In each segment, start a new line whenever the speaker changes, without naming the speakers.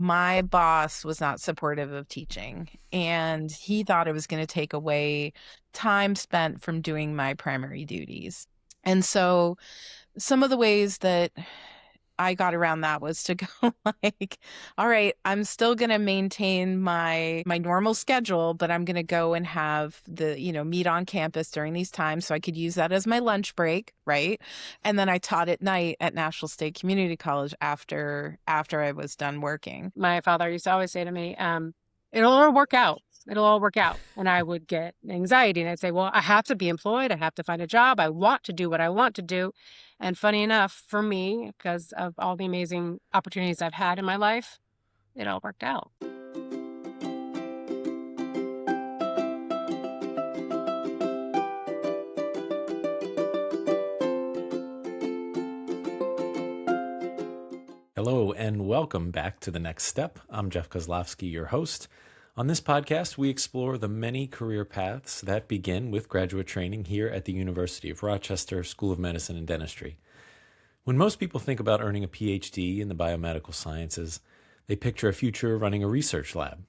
my boss was not supportive of teaching, and he thought it was going to take away time spent from doing my primary duties. And so some of the ways that I got around that was to go like, all right, I'm still going to maintain my normal schedule, but I'm going to go and have meet on campus during these times so I could use that as my lunch break, right? And then I taught at night at National State Community College after I was done working.
My father used to always say to me, it'll all work out. It'll all work out. And I would get anxiety and I'd say, well, I have to be employed. I have to find a job. I want to do what I want to do. And funny enough, for me, because of all the amazing opportunities I've had in my life, it all worked out.
Hello and welcome back to The Next Step. I'm Jeff Kozlowski, your host. On this podcast, we explore the many career paths that begin with graduate training here at the University of Rochester School of Medicine and Dentistry. When most people think about earning a PhD in the biomedical sciences, they picture a future running a research lab.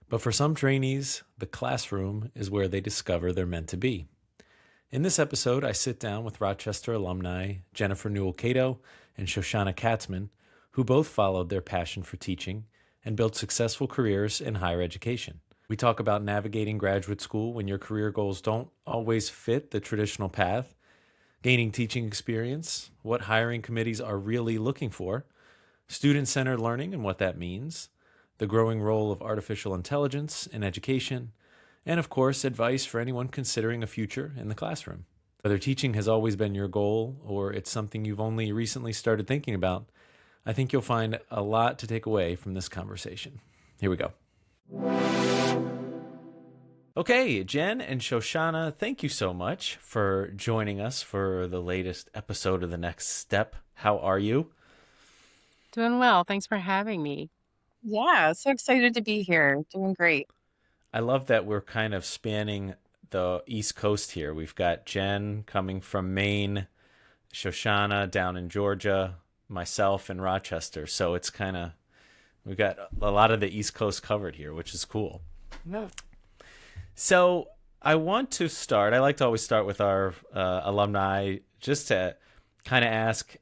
But for some trainees, the classroom is where they discover they're meant to be. In this episode, I sit down with Rochester alumni Jennifer Newell-Caito and Shoshana Katzman, who both followed their passion for teaching and built successful careers in higher education. We talk about navigating graduate school when your career goals don't always fit the traditional path, gaining teaching experience, what hiring committees are really looking for, student-centered learning and what that means, the growing role of artificial intelligence in education, and of course, advice for anyone considering a future in the classroom. Whether teaching has always been your goal or it's something you've only recently started thinking about, I think you'll find a lot to take away from this conversation. Here we go. Okay, Jen and Shoshana, thank you so much for joining us for the latest episode of The Next Step. How are you?
Doing well. Thanks for having me.
Yeah, so excited to be here. Doing great.
I love that we're kind of spanning the East Coast here. We've got Jen coming from Maine, Shoshana down in Georgia, myself in Rochester. So it's kind of, we've got a lot of the East Coast covered here, which is cool.
Yeah.
So I want to start, I like to always start with our alumni, just to kind of ask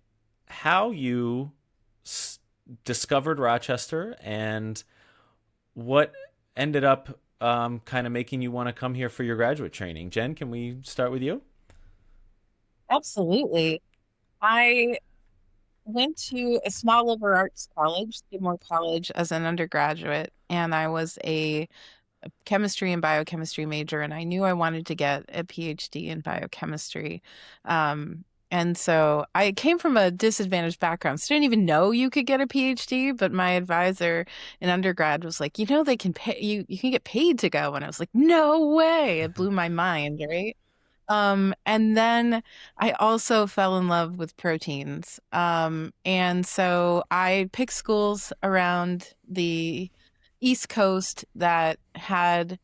how you discovered Rochester and what ended up kind of making you want to come here for your graduate training. Jen, can we start with you?
Absolutely. I went to a small liberal arts college, Skidmore College, as an undergraduate, and I was a chemistry and biochemistry major, and I knew I wanted to get a PhD in biochemistry. And so I came from a disadvantaged background, so I didn't even know you could get a PhD, but my advisor in undergrad was like, they can pay you can get paid to go. And I was like, no way. It blew my mind, right? And then I also fell in love with proteins. And so I picked schools around the East Coast that had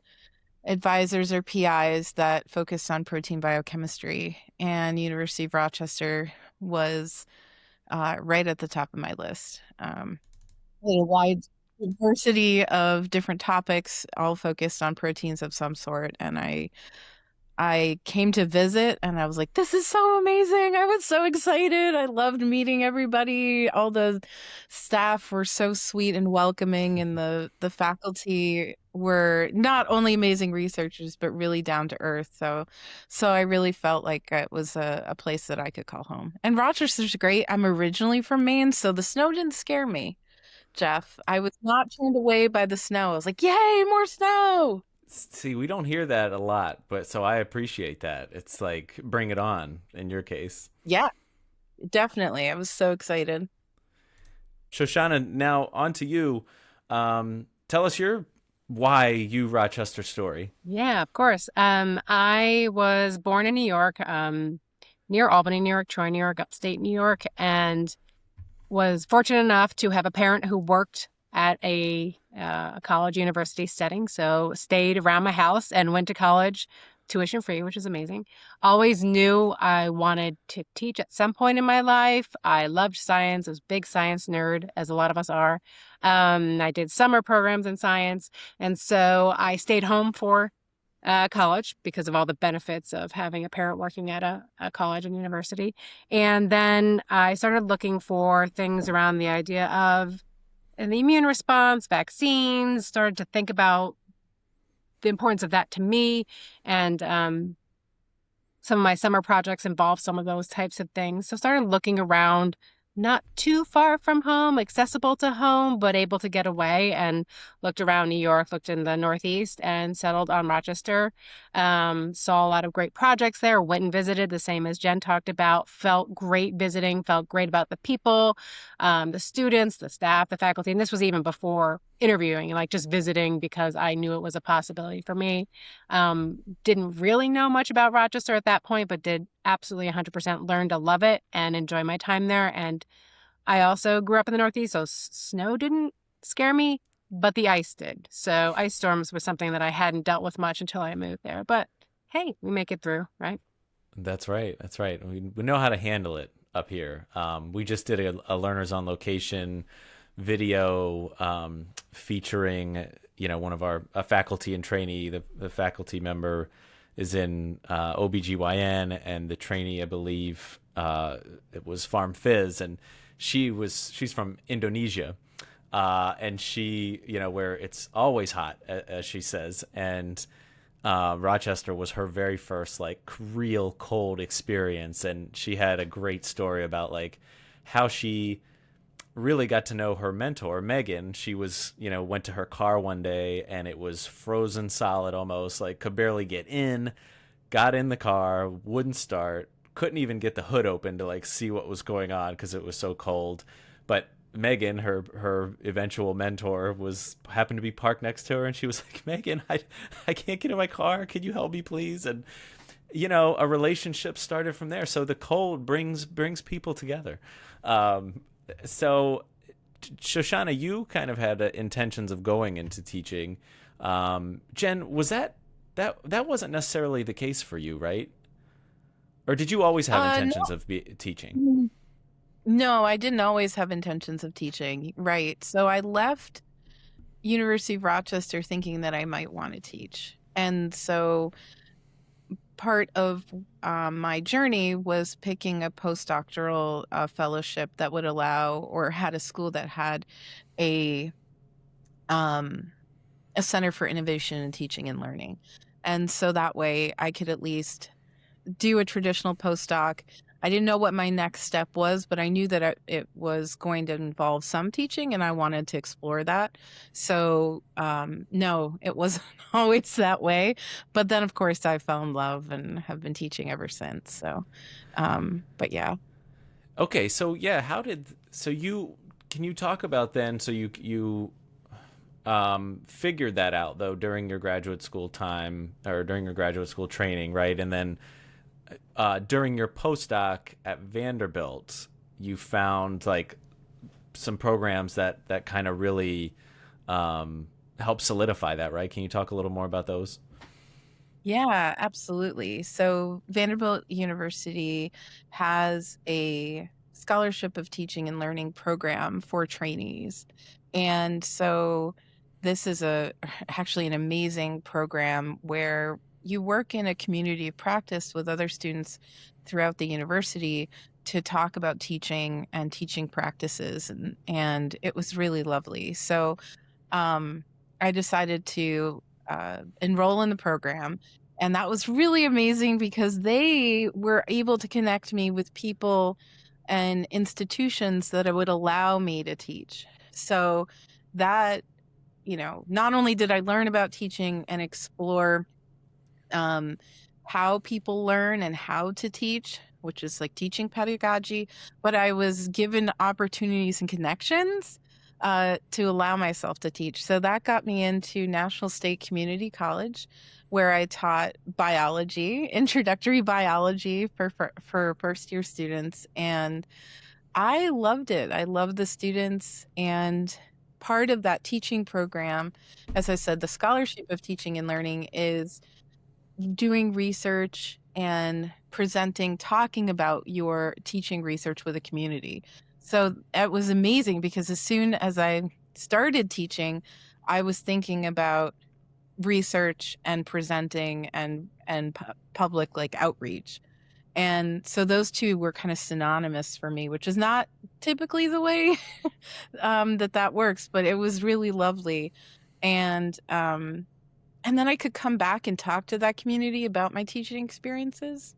advisors or PIs that focused on protein biochemistry, and University of Rochester was right at the top of my list. A wide diversity of different topics, all focused on proteins of some sort, and I came to visit and I was like, this is so amazing. I was so excited. I loved meeting everybody. All the staff were so sweet and welcoming, and the faculty were not only amazing researchers, but really down to earth. So I really felt like it was a place that I could call home. And Rochester's great. I'm originally from Maine, so the snow didn't scare me, Jeff. I was not turned away by the snow. I was like, yay, more snow.
See, we don't hear that a lot, but so I appreciate that. It's like, bring it on in your case.
Yeah, definitely. I was so excited.
Shoshana, now on to you. Tell us your why you Rochester story.
Yeah, of course. I was born in New York, near Albany, New York, Troy, New York, upstate New York, and was fortunate enough to have a parent who worked at a college university setting. So stayed around my house and went to college tuition free, which is amazing. Always knew I wanted to teach at some point in my life. I loved science. I was a big science nerd, as a lot of us are. I did summer programs in science. And so I stayed home for college because of all the benefits of having a parent working at a college and university. And then I started looking for things around the idea of the immune response, vaccines, started to think about the importance of that to me. And some of my summer projects involve some of those types of things. So started looking around, not too far from home, accessible to home, but able to get away, and looked around New York, looked in the Northeast, and settled on Rochester. Saw a lot of great projects there, went and visited, the same as Jen talked about, felt great visiting, felt great about the people, the students, the staff, the faculty. And this was even before interviewing, like just visiting because I knew it was a possibility for me. Didn't really know much about Rochester at that point, but did absolutely 100% learn to love it and enjoy my time there. And I also grew up in the Northeast, so snow didn't scare me, but the ice did. So ice storms was something that I hadn't dealt with much until I moved there. But hey, we make it through, right?
That's right. That's right. We know how to handle it up here. We just did a learners on location video featuring, one of our a faculty and trainee. The faculty member is in OBGYN, and the trainee, I believe, it was Pharm Phys, and she's from Indonesia, and she, where it's always hot, as she says, and Rochester was her very first like real cold experience, and she had a great story about like how she really got to know her mentor, Megan. She was, went to her car one day and it was frozen solid almost, like could barely get in, got in the car, wouldn't start, couldn't even get the hood open to like see what was going on because it was so cold. But Megan, her eventual mentor, happened to be parked next to her, and she was like, Megan, I can't get in my car. Can you help me, please? And a relationship started from there. So the cold brings people together. So, Shoshana, you kind of had intentions of going into teaching. Jen, was that wasn't necessarily the case for you, right? Or did you always have intentions of teaching?
No, I didn't always have intentions of teaching. Right. So I left University of Rochester thinking that I might want to teach. And so part of my journey was picking a postdoctoral fellowship that would allow, or had a school that had a center for innovation in teaching and learning. And so that way I could at least do a traditional postdoc. I didn't know what my next step was, but I knew that it was going to involve some teaching, and I wanted to explore that. So, no, it wasn't always that way. But then, of course, I fell in love and have been teaching ever since. So, but yeah.
Okay, so yeah, can you talk about then? So you figured that out though during your graduate school time, or during your graduate school training, right? And then during your postdoc at Vanderbilt, you found like some programs that kind of really help solidify that, right? Can you talk a little more about those?
Yeah, absolutely. So Vanderbilt University has a scholarship of teaching and learning program for trainees. And so this is actually an amazing program where you work in a community of practice with other students throughout the university to talk about teaching and teaching practices, and it was really lovely. So I decided to enroll in the program, and that was really amazing because they were able to connect me with people and institutions that would allow me to teach. So that, not only did I learn about teaching and explore how people learn and how to teach, which is like teaching pedagogy, but I was given opportunities and connections to allow myself to teach. So that got me into National State Community College, where I taught biology, introductory biology for first year students. And I loved it. I loved the students. And part of that teaching program, as I said, the scholarship of teaching and learning is doing research and presenting, talking about your teaching research with a community. So it was amazing because as soon as I started teaching, I was thinking about research and presenting and public like outreach. And so those two were kind of synonymous for me, which is not typically the way that works, but it was really lovely. And then I could come back and talk to that community about my teaching experiences,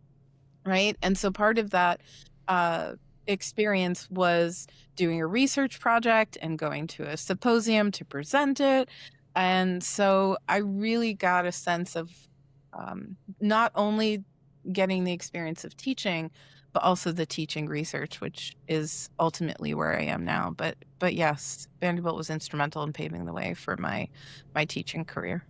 right? And so part of that uh, experience was doing a research project and going to a symposium to present it. And so I really got a sense of not only getting the experience of teaching, but also the teaching research, which is ultimately where I am now. But yes, Vanderbilt was instrumental in paving the way for my teaching career.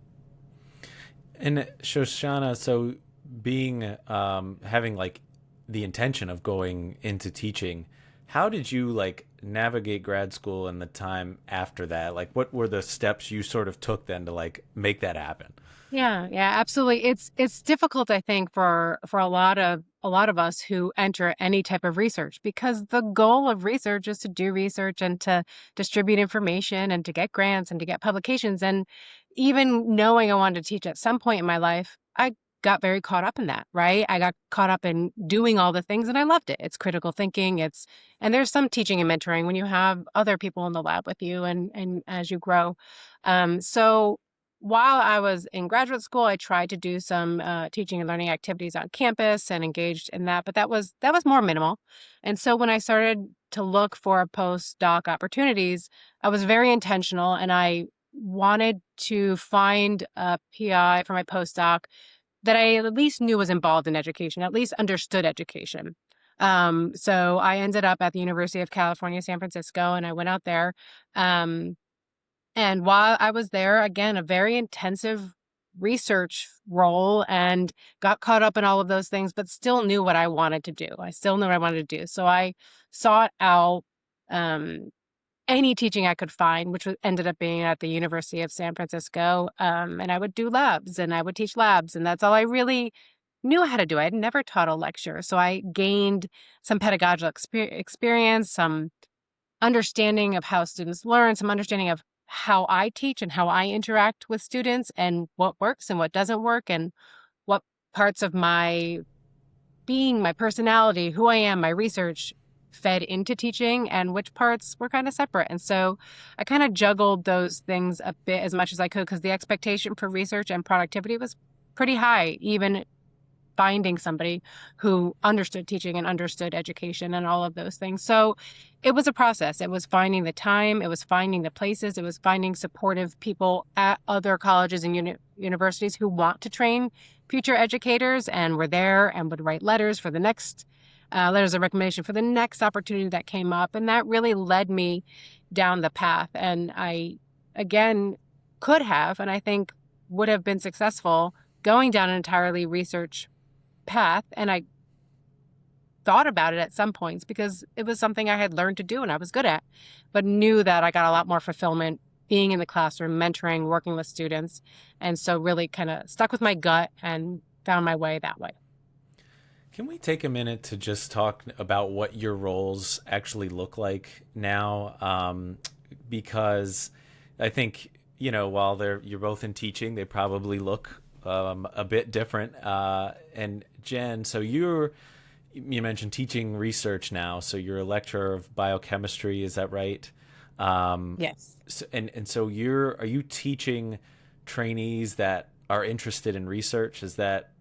And Shoshana, so being having like the intention of going into teaching, how did you like navigate grad school and the time after that? Like, what were the steps you sort of took then to like make that happen?
Yeah, yeah, absolutely. It's difficult, I think, for a lot of us who enter any type of research, because the goal of research is to do research and to distribute information and to get grants and to get publications. And even knowing I wanted to teach at some point in my life, I got very caught up in that, right? I got caught up in doing all the things and I loved it. It's critical thinking. And there's some teaching and mentoring when you have other people in the lab with you and as you grow. So while I was in graduate school, I tried to do some teaching and learning activities on campus and engaged in that, but that was more minimal. And so when I started to look for postdoc opportunities, I was very intentional, and I wanted to find a PI for my postdoc that I at least knew was involved in education, at least understood education. So I ended up at the University of California, San Francisco, and I went out there. Um, and while I was there, again, a very intensive research role, and got caught up in all of those things, but still knew what I wanted to do. I still knew what I wanted to do. So I sought out um, any teaching I could find, which ended up being at the University of San Francisco. And I would do labs and I would teach labs. And that's all I really knew how to do. I had never taught a lecture. So I gained some pedagogical experience, some understanding of how students learn, some understanding of how I teach and how I interact with students, and what works and what doesn't work, and what parts of my being, my personality, who I am, my research fed into teaching, and which parts were kind of separate. And so I kind of juggled those things a bit as much as I could, because the expectation for research and productivity was pretty high, even finding somebody who understood teaching and understood education and all of those things. So it was a process. It was finding the time, it was finding the places, it was finding supportive people at other colleges and universities who want to train future educators and were there and would write letters for the next letters of recommendation for the next opportunity that came up. And that really led me down the path. And I, again, could have, and I think would have been successful going down an entirely research path. And I thought about it at some points because it was something I had learned to do and I was good at, but knew that I got a lot more fulfillment being in the classroom, mentoring, working with students. And so really kind of stuck with my gut and found my way that way.
Can we take a minute to just talk about what your roles actually look like now? Because I think, while you're both in teaching, they probably look a bit different. And Jen, so you mentioned teaching research now, so you're a lecturer of biochemistry, is that right?
Yes.
So, and so are you teaching trainees that are interested in research? Is that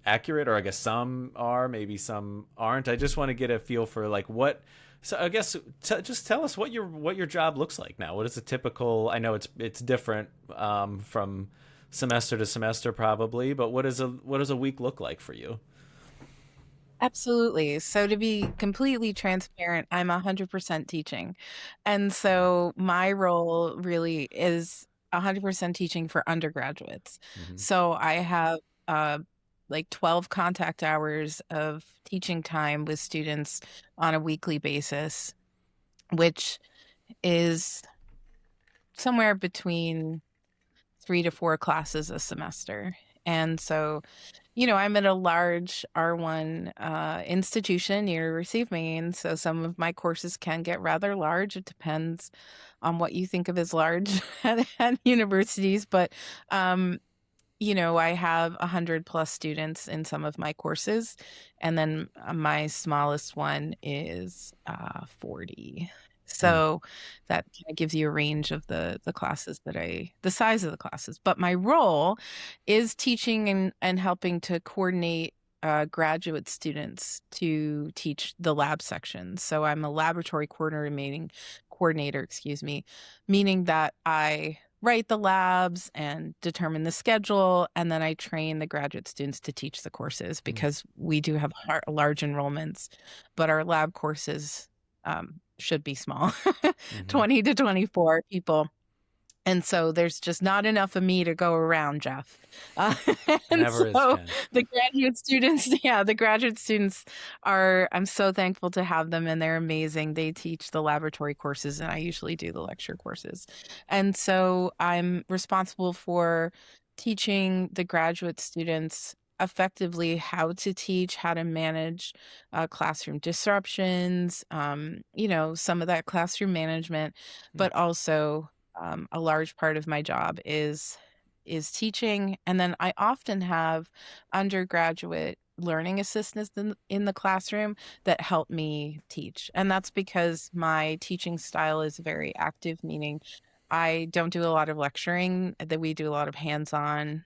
accurate? Or I guess some are, maybe some aren't. I just want to get a feel for like what. So I guess just tell us what your job looks like now. What is a typical? I know it's different from semester to semester probably, but what does a week look like for you?
Absolutely. So to be completely transparent, I'm 100% teaching. And so my role really is 100% teaching for undergraduates.
Mm-hmm.
So I have like 12 contact hours of teaching time with students on a weekly basis, which is somewhere between 3 to 4 classes a semester. And so, I'm at a large R1 institution University of Maine, so some of my courses can get rather large. It depends on what you think of as large at universities, but I have 100 plus students in some of my courses, and then my smallest one is 40.
Mm.
So that kind of gives you a range of the classes the size of the classes. But my role is teaching and helping to coordinate graduate students to teach the lab section. So I'm a laboratory coordinator, excuse me, meaning that I write the labs and determine the schedule, and then I train the graduate students to teach the courses because we do have large enrollments, but our lab courses should be small, 20 to 24 people. And so there's just not enough of me to go around, Jeff. And
Never
so
is, Jen.
the graduate students I'm so thankful to have them, and they're amazing. They teach the laboratory courses, and I usually do the lecture courses. And so I'm responsible for teaching the graduate students effectively how to teach, how to manage classroom disruptions, some of that classroom management, but also a large part of my job is teaching. And then I often have undergraduate learning assistants in the classroom that help me teach. And that's because my teaching style is very active, meaning I don't do a lot of lecturing, that we do a lot of hands-on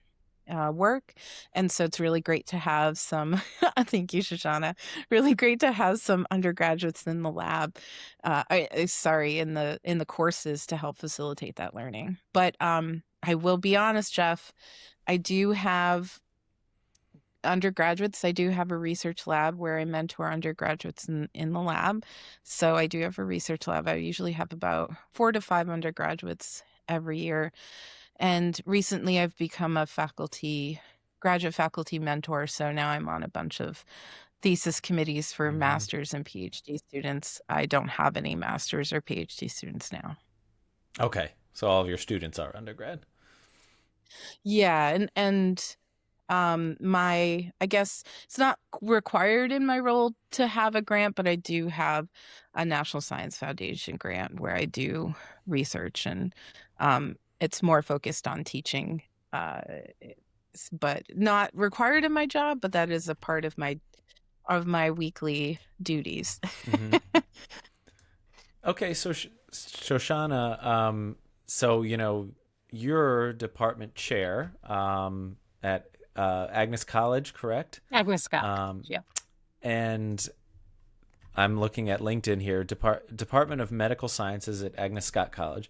work. And so it's really great to have some, thank you, Shoshana, really great to have some undergraduates in the lab, in the courses to help facilitate that learning. But I will be honest, Jeff, I do have undergraduates. I do have a research lab where I mentor undergraduates in the lab. So I do have a research lab. I usually have about 4 to 5 undergraduates every year. And recently I've become a graduate faculty mentor. So now I'm on a bunch of thesis committees for master's and PhD students. I don't have any master's or PhD students now.
Okay. So all of your students are undergrad.
Yeah. And I guess it's not required in my role to have a grant, but I do have a National Science Foundation grant where I do research, and it's more focused on teaching, but not required in my job, but that is a part of my weekly duties.
Okay, so Shoshana, so you're department chair at Agnes College, correct?
Agnes College, yeah.
And I'm looking at LinkedIn here, Department of Medical Sciences at Agnes Scott College.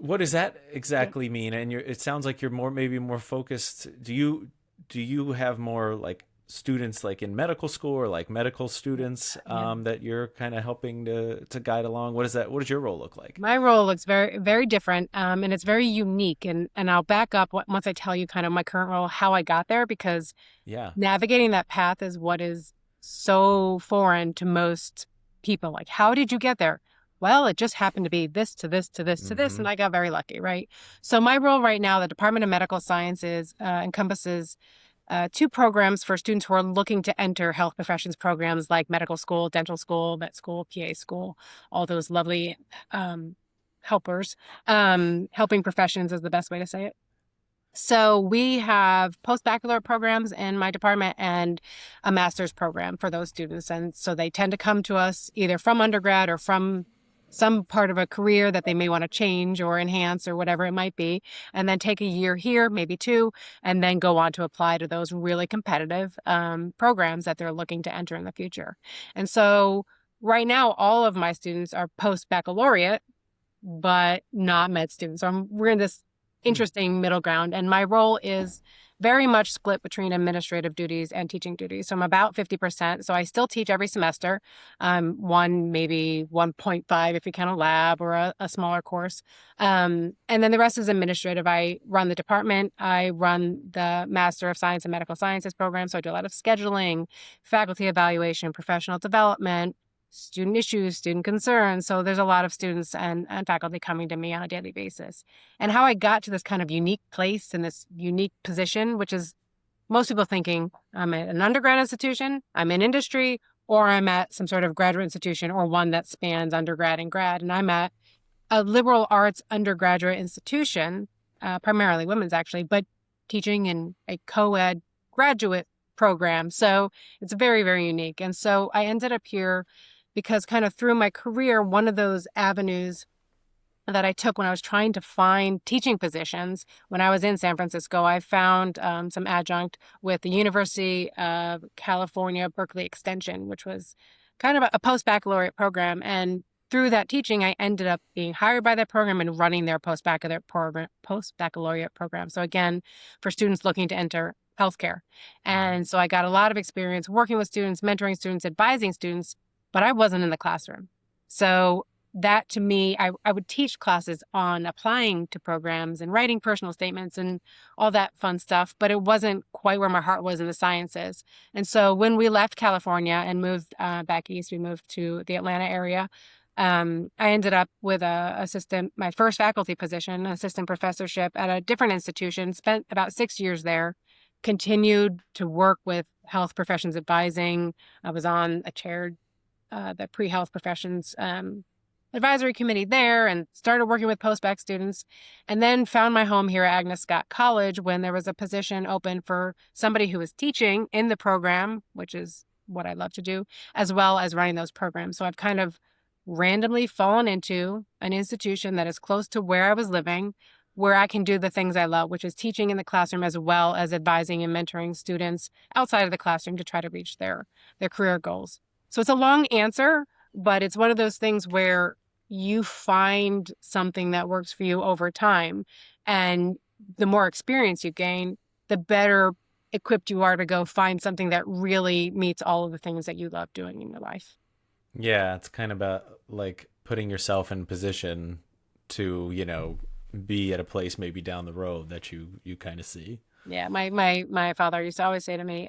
What does that exactly mean? And it sounds like you're maybe more focused. Do you have more like students like in medical school, or like medical students that you're kind of helping to guide along? What does your role look like?
My role looks very, very different, and it's very unique. And I'll back up once I tell you kind of my current role, how I got there, because navigating that path is what is so foreign to most people. Like, how did you get there? Well, it just happened to be this to this to this to this, and I got very lucky, right? So my role right now, the Department of Medical Sciences, encompasses 2 programs for students who are looking to enter health professions programs like medical school, dental school, vet school, PA school, all those lovely helpers. Helping professions is the best way to say it. So we have post-baccalaureate programs in my department and a master's program for those students. And so they tend to come to us either from undergrad or from some part of a career that they may want to change or enhance or whatever it might be, and then take a year here, maybe 2, and then go on to apply to those really competitive programs that they're looking to enter in the future. And so right now, all of my students are post-baccalaureate, but not med students. So we're in this interesting middle ground, and my role is very much split between administrative duties and teaching duties. So I'm about 50%. So I still teach every semester, maybe 1.5 if you count a lab or a smaller course. And then the rest is administrative. I run the department. I run the Master of Science and Medical Sciences program. So I do a lot of scheduling, faculty evaluation, professional development, student issues, student concerns. So there's a lot of students and faculty coming to me on a daily basis. And how I got to this kind of unique place and this unique position, which is most people thinking I'm at an undergrad institution, I'm in industry, or I'm at some sort of graduate institution or one that spans undergrad and grad. And I'm at a liberal arts undergraduate institution, primarily women's actually, but teaching in a co-ed graduate program. So it's very, very unique. And so I ended up here because kind of through my career, one of those avenues that I took when I was trying to find teaching positions when I was in San Francisco, I found some adjunct with the University of California, Berkeley Extension, which was kind of a post-baccalaureate program. And through that teaching, I ended up being hired by that program and running their post-baccalaureate program. So again, for students looking to enter healthcare. And so I got a lot of experience working with students, mentoring students, advising students, but I wasn't in the classroom. So that to me, I would teach classes on applying to programs and writing personal statements and all that fun stuff, but it wasn't quite where my heart was in the sciences. And so when we left California and moved back east, we moved to the Atlanta area. I ended up with my first faculty position, assistant professorship at a different institution, spent about 6 years there, continued to work with health professions advising. I was on a chaired the pre-health professions advisory committee there and started working with post-bac students, and then found my home here at Agnes Scott College when there was a position open for somebody who was teaching in the program, which is what I love to do, as well as running those programs. So I've kind of randomly fallen into an institution that is close to where I was living, where I can do the things I love, which is teaching in the classroom as well as advising and mentoring students outside of the classroom to try to reach their career goals. So it's a long answer, but it's one of those things where you find something that works for you over time. And the more experience you gain, the better equipped you are to go find something that really meets all of the things that you love doing in your life.
Yeah, it's kind of about like putting yourself in position to, be at a place maybe down the road that you kind of see.
Yeah, my father used to always say to me,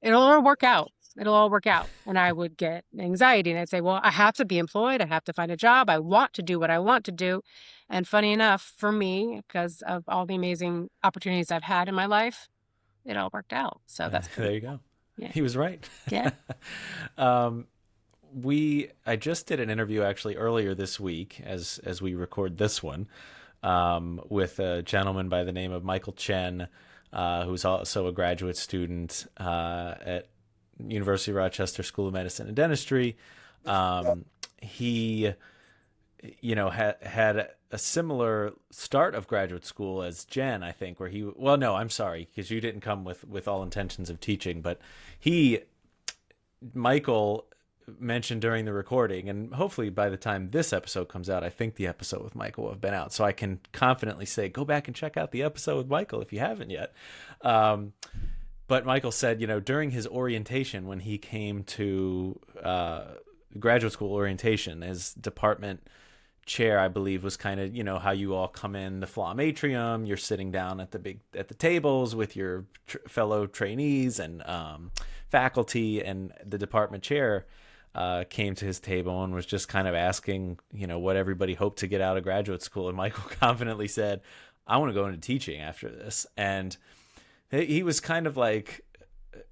it'll all work out. It'll all work out. And I would get anxiety and I'd say, well, I have to be employed. I have to find a job. I want to do what I want to do. And funny enough, for me, because of all the amazing opportunities I've had in my life, it all worked out. So that's
there you go.
Yeah.
He was right.
Yeah.
I just did an interview actually earlier this week as we record this one, with a gentleman by the name of Michael Chen, who's also a graduate student at University of Rochester School of Medicine and Dentistry. He, had a similar start of graduate school as Jen, I think, where I'm sorry, because you didn't come with all intentions of teaching, but Michael mentioned during the recording, and hopefully by the time this episode comes out, I think the episode with Michael will have been out, so I can confidently say, go back and check out the episode with Michael if you haven't yet. But Michael said, during his orientation, when he came to graduate school orientation, his department chair, I believe, was kind of, how you all come in the Flom atrium. You're sitting down at the tables with your fellow trainees and faculty, and the department chair came to his table and was just kind of asking, what everybody hoped to get out of graduate school. And Michael confidently said, I want to go into teaching after this. And he was kind of like,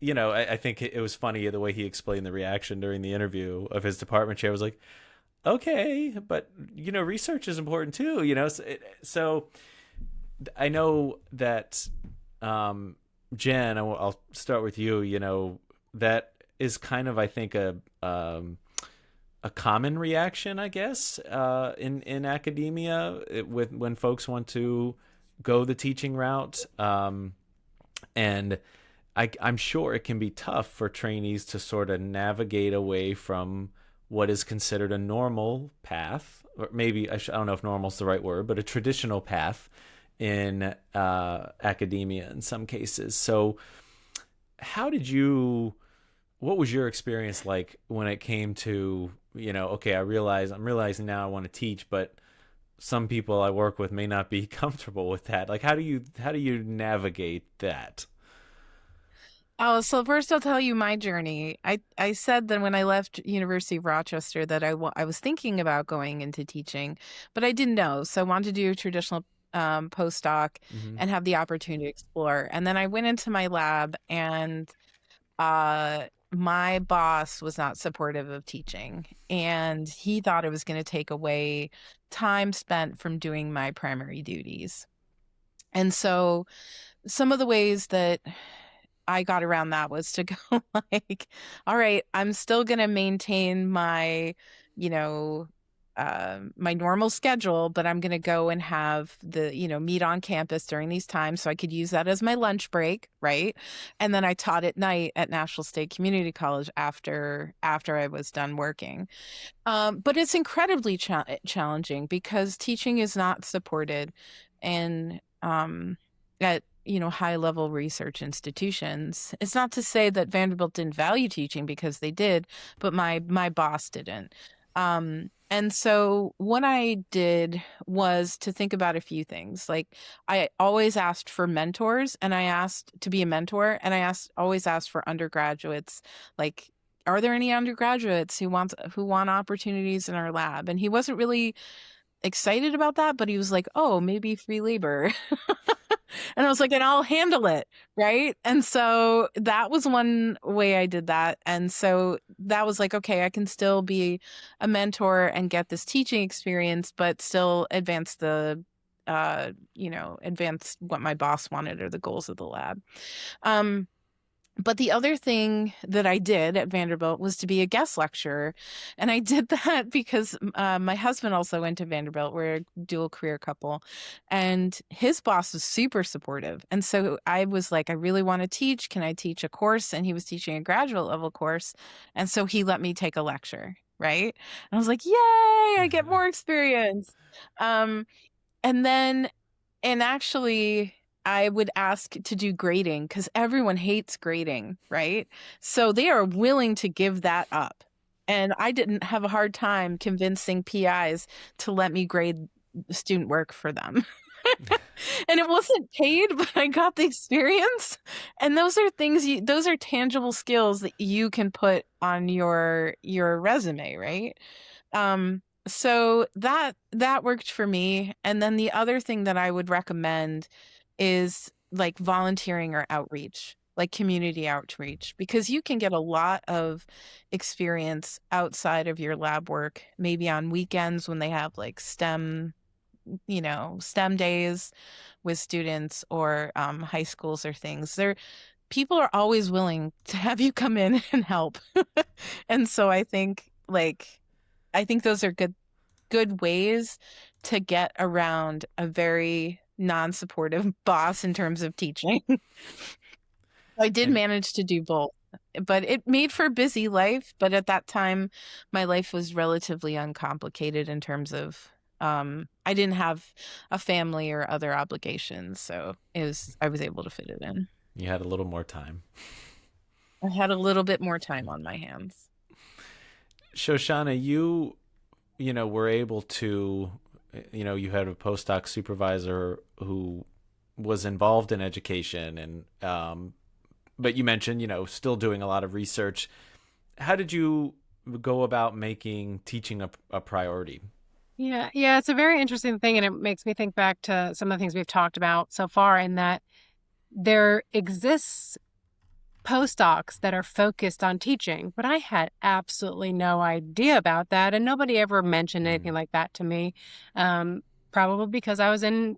I think it was funny the way he explained the reaction during the interview of his department chair. Was like, okay, but, research is important too, So I know that, Jen, I'll start with you, that is kind of, I think, a common reaction, I guess, in academia when folks want to go the teaching route. And I'm sure it can be tough for trainees to sort of navigate away from what is considered a normal path, or maybe, I don't know if normal is the right word, but a traditional path in academia in some cases. So what was your experience like when it came to, okay, I'm realizing now I want to teach, but some people I work with may not be comfortable with that. Like, how do you navigate that?
Oh, so first I'll tell you my journey. I said that when I left University of Rochester that I was thinking about going into teaching, but I didn't know. So I wanted to do a traditional postdoc
Hmm.
and have the opportunity to explore. And then I went into my lab and my boss was not supportive of teaching, and he thought it was going to take away time spent from doing my primary duties. And so some of the ways that I got around that was to go like, all right, I'm still going to maintain my, you know, my normal schedule, but I'm going to go and have meet on campus during these times so I could use that as my lunch break, right? And then I taught at night at National State Community College after I was done working. But it's incredibly challenging because teaching is not supported and at high level research institutions. It's not to say that Vanderbilt didn't value teaching because they did, but my boss didn't. And so what I did was to think about a few things. Like I always asked for mentors and I asked to be a mentor and always asked for undergraduates like are there any undergraduates who want opportunities in our lab? And he wasn't really excited about that, but he was like, "Oh, maybe free labor." And I was like, "And I'll handle it." Right? And so that was one way I did that. And so that was like, okay, I can still be a mentor and get this teaching experience, but still advance what my boss wanted or the goals of the lab. Um, but the other thing that I did at Vanderbilt was to be a guest lecturer. And I did that because my husband also went to Vanderbilt. We're a dual career couple. And his boss was super supportive. And so I was like, I really want to teach. Can I teach a course? And he was teaching a graduate level course. And so he let me take a lecture. Right. And I was like, yay, I get more experience. Um, and then and actually, I would ask to do grading because everyone hates grading, right? So they are willing to give that up. And I didn't have a hard time convincing PIs to let me grade student work for them. And it wasn't paid, but I got the experience. And those are tangible skills that you can put on your resume, right? So that worked for me. And then the other thing that I would recommend is like volunteering or outreach, like community outreach, because you can get a lot of experience outside of your lab work, maybe on weekends when they have like STEM days with students or high schools or things. People are always willing to have you come in and help. And so I think those are good ways to get around a very non-supportive boss in terms of teaching. I did
And
manage to do both, but it made for a busy life. But at that time, my life was relatively uncomplicated in terms of I didn't have a family or other obligations, so I was able to fit it in.
you had a little more time.
I had a little bit more time on my hands.
Shoshana, were able to, you had a postdoc supervisor who was involved in education but you mentioned, still doing a lot of research. How did you go about making teaching a priority?
Yeah, it's a very interesting thing, and it makes me think back to some of the things we've talked about so far, in that there exists postdocs that are focused on teaching, but I had absolutely no idea about that, and nobody ever mentioned anything like that to me. Probably because I was in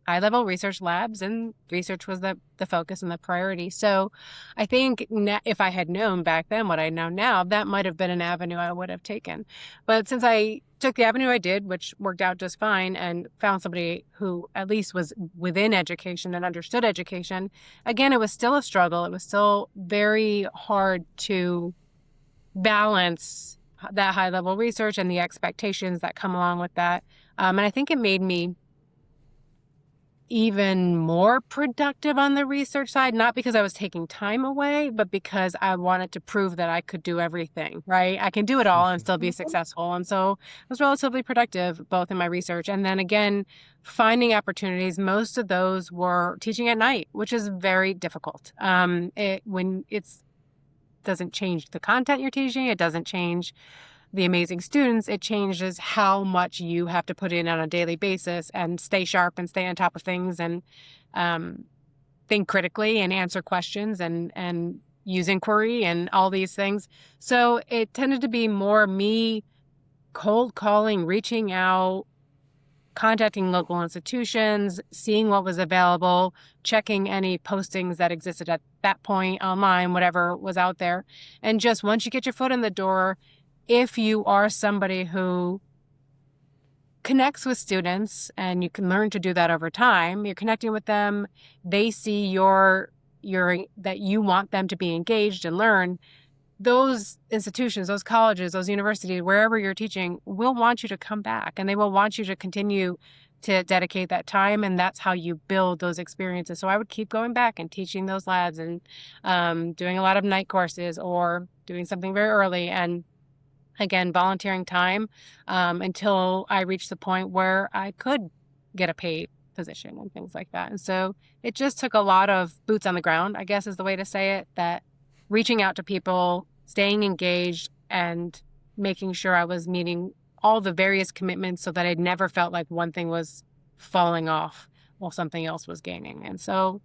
high-level research labs and research was the focus and the priority. So I think if I had known back then what I know now, that might have been an avenue I would have taken. But since I took the avenue I did, which worked out just fine, and found somebody who at least was within education and understood education, again, it was still a struggle. It was still very hard to balance that high-level research and the expectations that come along with that. And I think it made me even more productive on the research side, not because I was taking time away, but because I wanted to prove that I could do everything, right? I can do it all and still be successful. And so I was relatively productive both in my research and then again, finding opportunities. Most of those were teaching at night, which is very difficult. When it's doesn't change the content you're teaching, it doesn't change the amazing students, it changes how much you have to put in on a daily basis and stay sharp and stay on top of things and think critically and answer questions and use inquiry and all these things. So it tended to be more me cold calling, reaching out, contacting local institutions, seeing what was available, checking any postings that existed at that point online, whatever was out there. And just once you get your foot in the door, if you are somebody who connects with students and you can learn to do that over time, you're connecting with them, they see that you want them to be engaged and learn, those institutions, those colleges, those universities, wherever you're teaching, will want you to come back and they will want you to continue to dedicate that time. And that's how you build those experiences. So I would keep going back and teaching those labs and doing a lot of night courses or doing something very early and again, volunteering time until I reached the point where I could get a paid position and things like that. And so it just took a lot of boots on the ground, I guess is the way to say it, that reaching out to people, staying engaged, and making sure I was meeting all the various commitments so that I never felt like one thing was falling off while something else was gaining. And so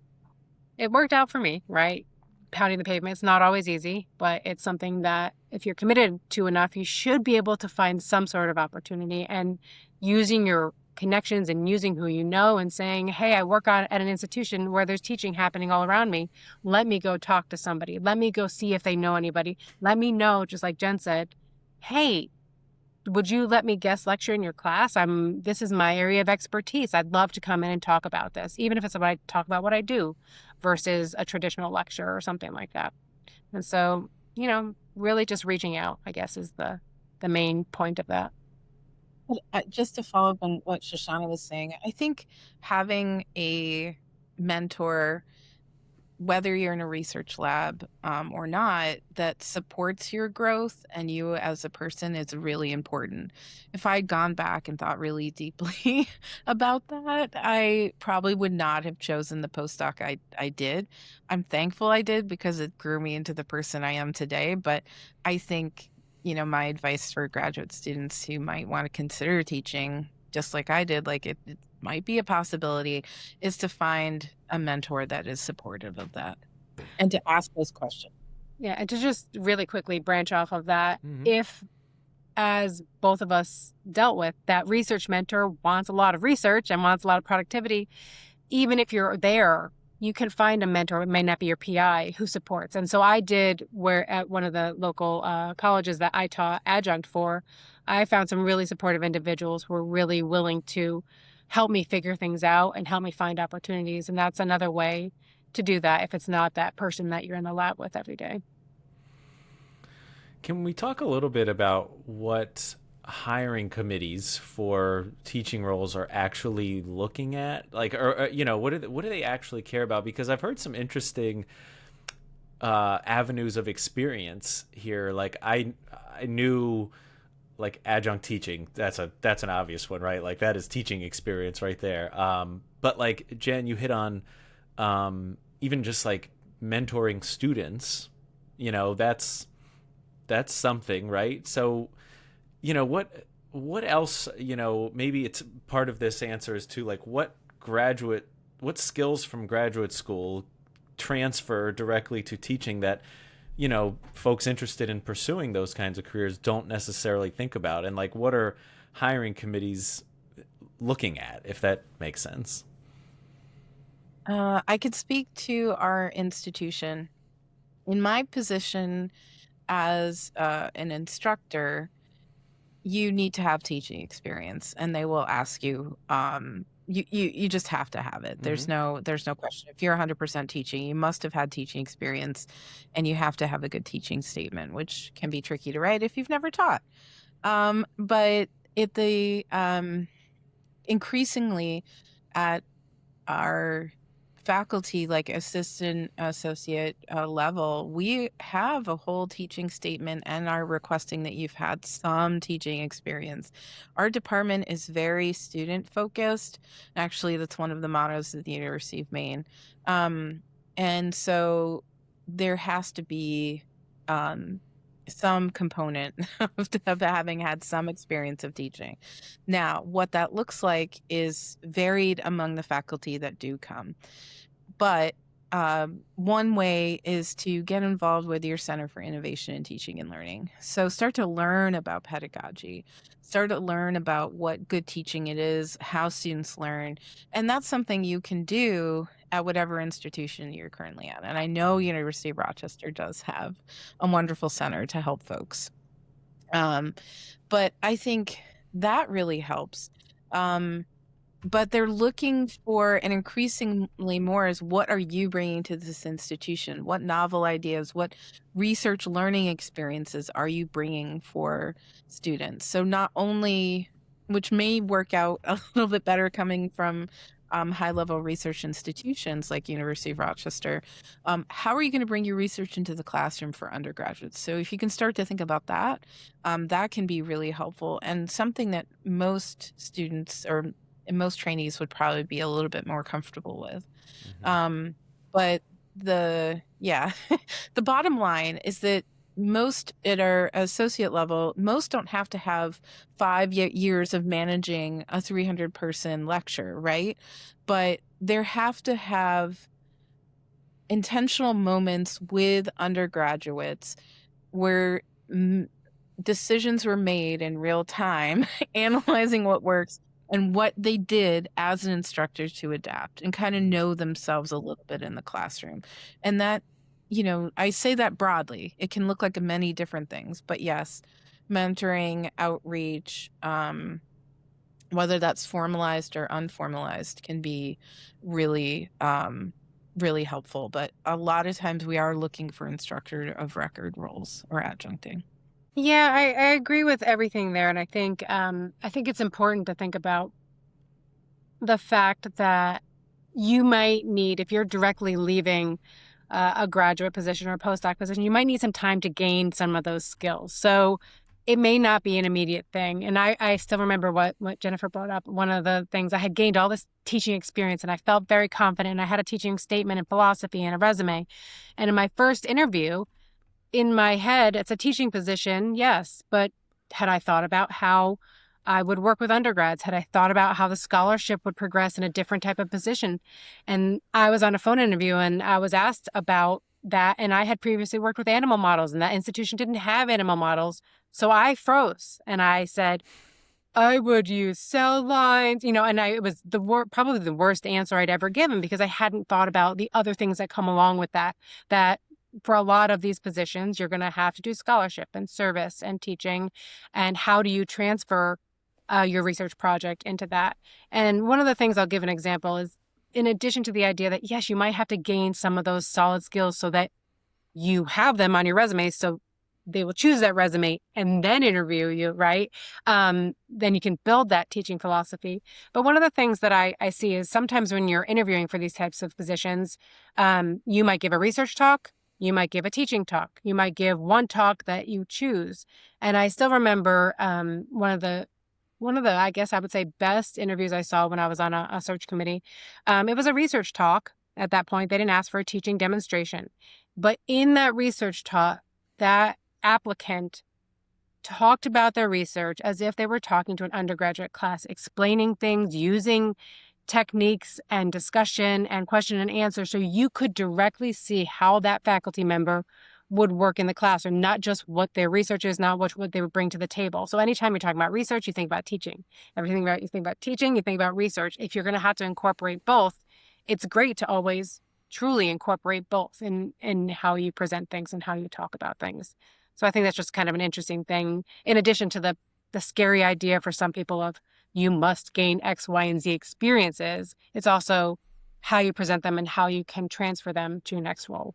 it worked out for me, right? Pounding the pavement. It's not always easy, but it's something that if you're committed to enough, you should be able to find some sort of opportunity and using your connections and using who you know and saying, hey, I work at an institution where there's teaching happening all around me. Let me go talk to somebody. Let me go see if they know anybody. Let me know, just like Jen said, hey, would you let me guest lecture in your class? This is my area of expertise. I'd love to come in and talk about this, even if it's about talk about what I do versus a traditional lecture or something like that. And so, really just reaching out, I guess, is the main point of that.
Just to follow up on what Shoshana was saying, I think having a mentor, whether you're in a research lab or not, that supports your growth and you as a person is really important. If I had gone back and thought really deeply about that, I probably would not have chosen the postdoc I did. I'm thankful I did because it grew me into the person I am today. But I think, my advice for graduate students who might want to consider teaching, just like I did, like it might be a possibility, is to find a mentor that is supportive of that and to ask those questions.
Yeah, and to just really quickly branch off of that, if, as both of us dealt with, that research mentor wants a lot of research and wants a lot of productivity, even if you're there, you can find a mentor, it may not be your PI, who supports. And so I did, where at one of the local colleges that I taught adjunct for, I found some really supportive individuals who were really willing to help me figure things out and help me find opportunities. And that's another way to do that if it's not that person that you're in the lab with every day.
Can we talk a little bit about what hiring committees for teaching roles are actually looking at? Like, or what do they actually care about? Because I've heard some interesting avenues of experience here. Like I knew, like, adjunct teaching, that's an obvious one, right? Like that is teaching experience right there. But like Jen, you hit on even just like mentoring students, that's something, right? So, what else, maybe it's part of this answer is to like what skills from graduate school transfer directly to teaching that folks interested in pursuing those kinds of careers don't necessarily think about, and like what are hiring committees looking at, if that makes sense?
I could speak to our institution. In my position as an instructor, you need to have teaching experience, and they will ask you. You just have to have it. There's no question. If you're 100% teaching, you must have had teaching experience, and you have to have a good teaching statement, which can be tricky to write if you've never taught. But increasingly at our faculty, like assistant, associate level, we have a whole teaching statement and are requesting that you've had some teaching experience. Our department is very student focused. Actually, that's one of the mottos of the University of Maine. And so there has to be some component of having had some experience of teaching. Now, what that looks like is varied among the faculty that do come. But one way is to get involved with your Center for Innovation in Teaching and Learning. So start to learn about pedagogy, start to learn about what good teaching it is, how students learn. And that's something you can do at whatever institution you're currently at. And I know University of Rochester does have a wonderful center to help folks. But I think that really helps. But they're looking for, and increasingly more, is what are you bringing to this institution? What novel ideas, what research learning experiences are you bringing for students? So not only, which may work out a little bit better coming from high-level research institutions like University of Rochester, how are you going to bring your research into the classroom for undergraduates? So if you can start to think about that, that can be really helpful, and something that most students or most trainees would probably be a little bit more comfortable with. But the bottom line is that most at our associate level, most don't have to have 5 years of managing a 300-person lecture, right? But there have to have intentional moments with undergraduates where decisions were made in real time, analyzing what works and what they did as an instructor to adapt and kind of know themselves a little bit in the classroom. And that, I say that broadly. It can look like many different things, but yes, mentoring, outreach, whether that's formalized or unformalized, can be really, really helpful. But a lot of times we are looking for instructor of record roles or adjuncting.
Yeah, I agree with everything there. And I think it's important to think about the fact that you might need, if you're directly leaving a graduate position or a postdoc position, you might need some time to gain some of those skills. So it may not be an immediate thing. And I still remember what Jennifer brought up. One of the things, I had gained all this teaching experience and I felt very confident. And I had a teaching statement and philosophy and a resume. And in my first interview, in my head, it's a teaching position, yes, but had I thought about how I would work with undergrads? Had I thought about how the scholarship would progress in a different type of position? And I was on a phone interview and I was asked about that. And I had previously worked with animal models and that institution didn't have animal models. So I froze and I said, I would use cell lines, and it was probably the worst answer I'd ever given because I hadn't thought about the other things that come along with that for a lot of these positions, you're going to have to do scholarship and service and teaching. And how do you transfer your research project into that? And one of the things I'll give an example is, in addition to the idea that, yes, you might have to gain some of those solid skills so that you have them on your resume, so they will choose that resume and then interview you, right? Then you can build that teaching philosophy. But one of the things that I see is sometimes when you're interviewing for these types of positions, you might give a research talk, you might give a teaching talk, you might give one talk that you choose. And I still remember one of the, I guess I would say, best interviews I saw when I was on a search committee. It was a research talk at that point. They didn't ask for a teaching demonstration. But in that research talk, that applicant talked about their research as if they were talking to an undergraduate class, explaining things, using techniques and discussion and question and answer, so you could directly see how that faculty member would work in the classroom, not just what their research is, not what they would bring to the table. So anytime you're talking about research, you think about teaching. You think about teaching, you think about research. If you're going to have to incorporate both, it's great to always truly incorporate both in how you present things and how you talk about things. So I think that's just kind of an interesting thing, in addition to the scary idea for some people of you must gain X, Y, and Z experiences. It's also how you present them and how you can transfer them to your next role.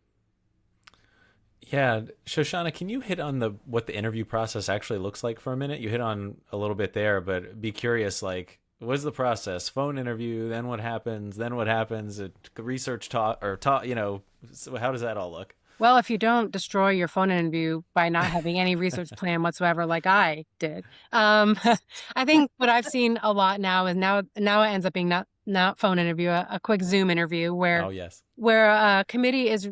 Yeah, Shoshana, can you hit on what the interview process actually looks like for a minute? You hit on a little bit there, but be curious, like What's the process? Phone interview, then what happens? Then what happens? Research talk or talk, so how does that all look?
Well, if you don't destroy your phone interview by not having any research plan whatsoever, like I did, I think what I've seen a lot now is now it ends up being not phone interview, a quick Zoom interview
Oh, yes.
where a committee is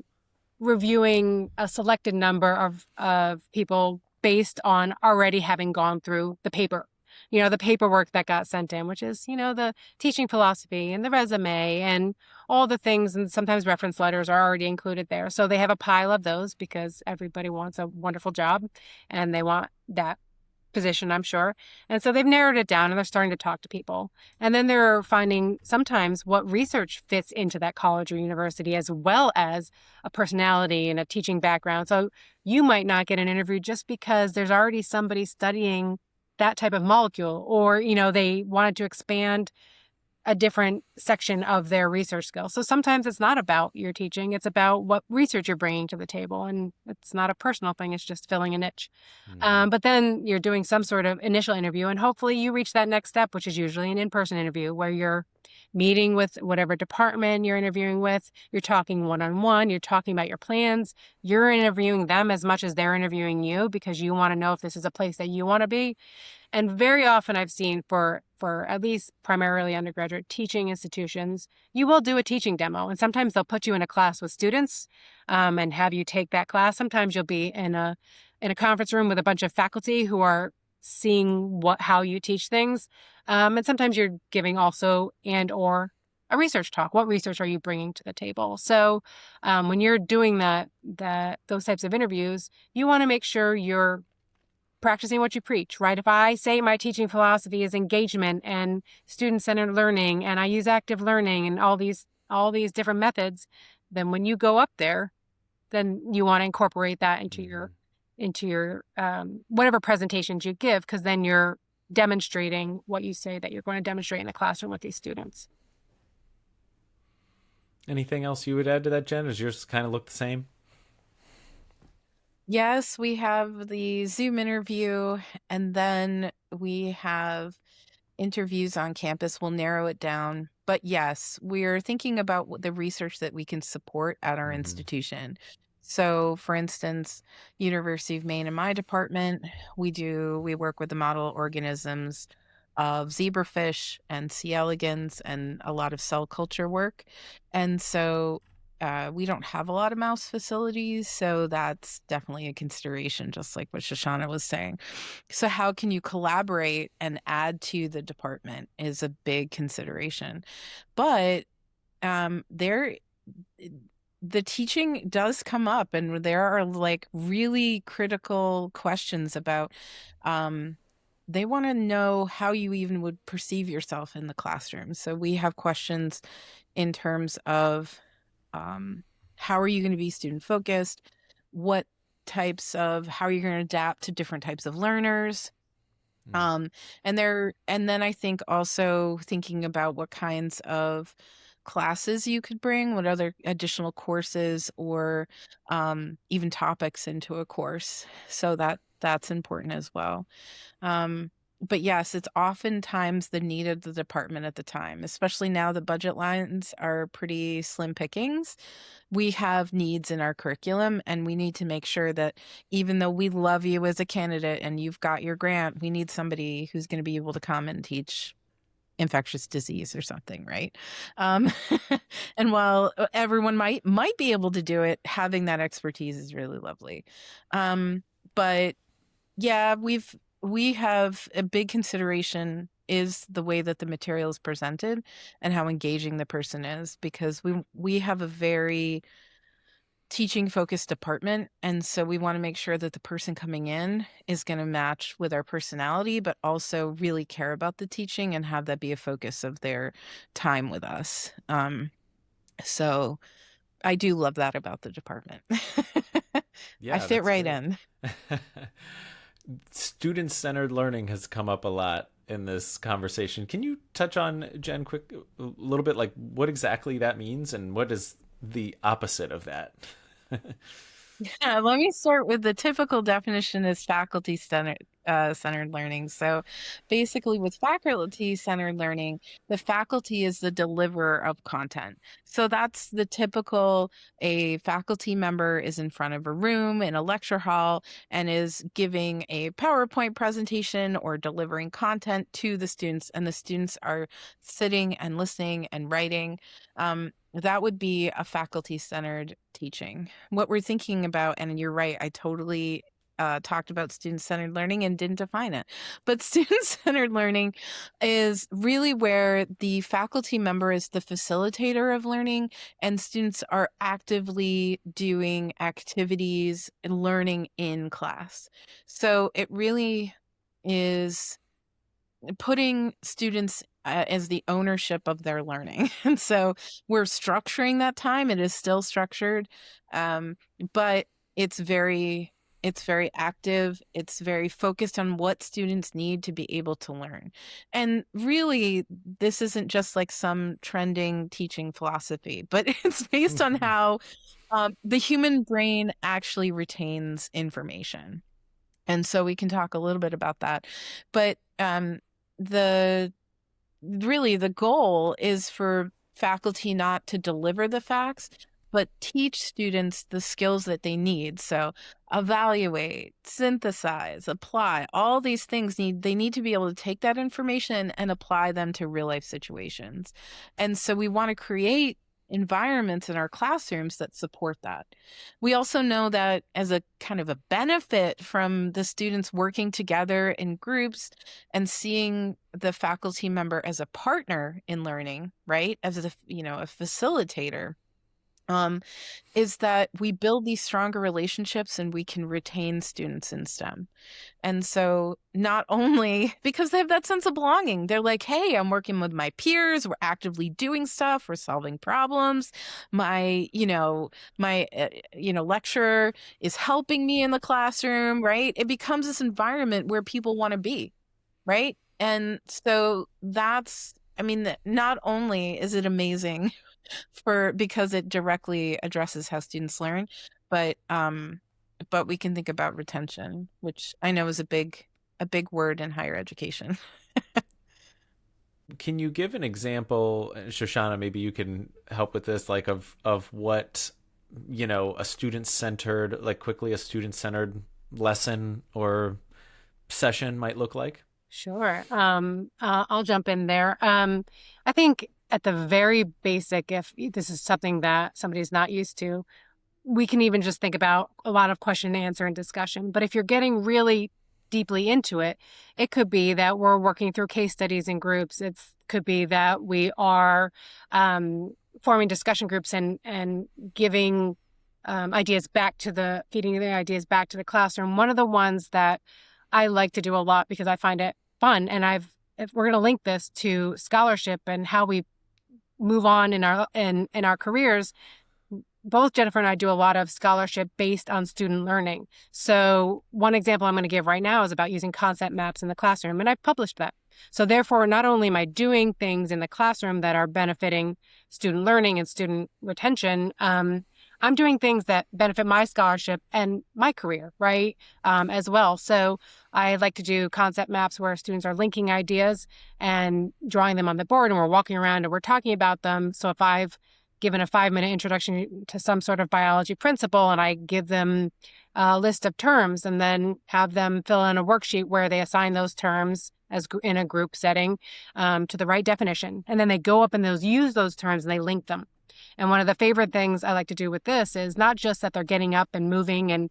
reviewing a selected number of people based on already having gone through the paperwork that got sent in, which is, the teaching philosophy and the resume and all the things. And sometimes reference letters are already included there. So they have a pile of those because everybody wants a wonderful job and they want that position, I'm sure. And so they've narrowed it down and they're starting to talk to people. And then they're finding sometimes what research fits into that college or university, as well as a personality and a teaching background. So you might not get an interview just because there's already somebody studying that type of molecule, or, they wanted to expand a different section of their research skills. So sometimes it's not about your teaching, it's about what research you're bringing to the table. And it's not a personal thing, it's just filling a niche. But then you're doing some sort of initial interview and hopefully you reach that next step, which is usually an in-person interview where you're meeting with whatever department you're interviewing with, you're talking one-on-one, you're talking about your plans, you're interviewing them as much as they're interviewing you because you want to know if this is a place that you want to be. And very often I've seen for at least primarily undergraduate teaching institutions, you will do a teaching demo. And sometimes they'll put you in a class with students and have you take that class. Sometimes you'll be in a conference room with a bunch of faculty who are seeing how you teach things. And sometimes you're giving also or a research talk. What research are you bringing to the table? So when you're doing those types of interviews, you want to make sure you're practicing what you preach, right? If I say my teaching philosophy is engagement and student-centered learning, and I use active learning and all these different methods, then when you go up there, then you want to incorporate that into your whatever presentations you give, because then you're demonstrating what you say that you're going to demonstrate in the classroom with these students.
Anything else you would add to that, Jen? Does yours kind of look the same?
Yes, we have the Zoom interview, and then we have interviews on campus. We'll narrow it down. But yes, we're thinking about the research that we can support at our institution. So, for instance, University of Maine in my department, we work with the model organisms of zebrafish and C. elegans and a lot of cell culture work. And so we don't have a lot of mouse facilities, so that's definitely a consideration, just like what Shoshana was saying. So how can you collaborate and add to the department is a big consideration. But the teaching does come up, and there are like really critical questions about they want to know how you even would perceive yourself in the classroom. So we have questions in terms of how are you going to be student focused? How are you going to adapt to different types of learners? And then I think also thinking about what kinds of classes you could bring, what other additional courses or even topics into a course. So that's important as well. But yes, it's oftentimes the need of the department at the time, especially now the budget lines are pretty slim pickings. We have needs in our curriculum, and we need to make sure that even though we love you as a candidate and you've got your grant, we need somebody who's going to be able to come and teach infectious disease or something, right? And while everyone might be able to do it, having that expertise is really lovely. But yeah, we have a big consideration is the way that the material is presented and how engaging the person is, because we have a very teaching focused department, and so we want to make sure that the person coming in is going to match with our personality, but also really care about the teaching and have that be a focus of their time with us. So I do love that about the department.
Yeah,
I fit right in.
Student-centered learning has come up a lot in this conversation. Can you touch on, Jen, a little bit, like what exactly that means and what is the opposite of that?
Yeah, let me start with the typical definition is centered learning. So basically with faculty centered learning, the faculty is the deliverer of content. So that's the typical, a faculty member is in front of a room in a lecture hall and is giving a PowerPoint presentation or delivering content to the students, and the students are sitting and listening and writing. That would be a faculty-centered teaching. What we're thinking about, and you're right, I totally talked about student-centered learning and didn't define it. But student-centered learning is really where the faculty member is the facilitator of learning, and students are actively doing activities and learning in class. So it really is putting students as the ownership of their learning. And so we're structuring that time. It is still structured, but it's very active. It's very focused on what students need to be able to learn. And really, this isn't just like some trending teaching philosophy, but it's based on how the human brain actually retains information. And so we can talk a little bit about that. But the really the goal is for faculty not to deliver the facts, but teach students the skills that they need. So evaluate, synthesize, apply, all these things they need to be able to take that information and apply them to real life situations. And so we want to create environments in our classrooms that support that. We also know that as a kind of a benefit from the students working together in groups and seeing the faculty member as a partner in learning, right? As a, a facilitator, is that we build these stronger relationships and we can retain students in STEM. And so not only because they have that sense of belonging, they're like, hey, I'm working with my peers, we're actively doing stuff, we're solving problems. My lecturer is helping me in the classroom, right? It becomes this environment where people want to be, right? And so not only is it amazing because it directly addresses how students learn, but we can think about retention, which I know is a big word in higher education.
Can you give an example, Shoshana? Maybe you can help with this, like of what a student-centered, like quickly a student-centered lesson or session might look like.
Sure. I'll jump in there. I think at the very basic, if this is something that somebody's not used to, we can even just think about a lot of question and answer and discussion. But if you're getting really deeply into it, it could be that we're working through case studies in groups. It could be that we are forming discussion groups and giving feeding the ideas back to the classroom. One of the ones that I like to do a lot because I find it fun, and if we're going to link this to scholarship and how we move on in our careers. Both Jennifer and I do a lot of scholarship based on student learning. So one example I'm going to give right now is about using concept maps in the classroom, and I've published that. So therefore, not only am I doing things in the classroom that are benefiting student learning and student retention, I'm doing things that benefit my scholarship and my career, right, as well. So I like to do concept maps where students are linking ideas and drawing them on the board, and we're walking around and we're talking about them. So if I've given a 5-minute introduction to some sort of biology principle and I give them a list of terms and then have them fill in a worksheet where they assign those terms as in a group setting to the right definition. And then they go up and use those terms and they link them. And one of the favorite things I like to do with this is not just that they're getting up and moving and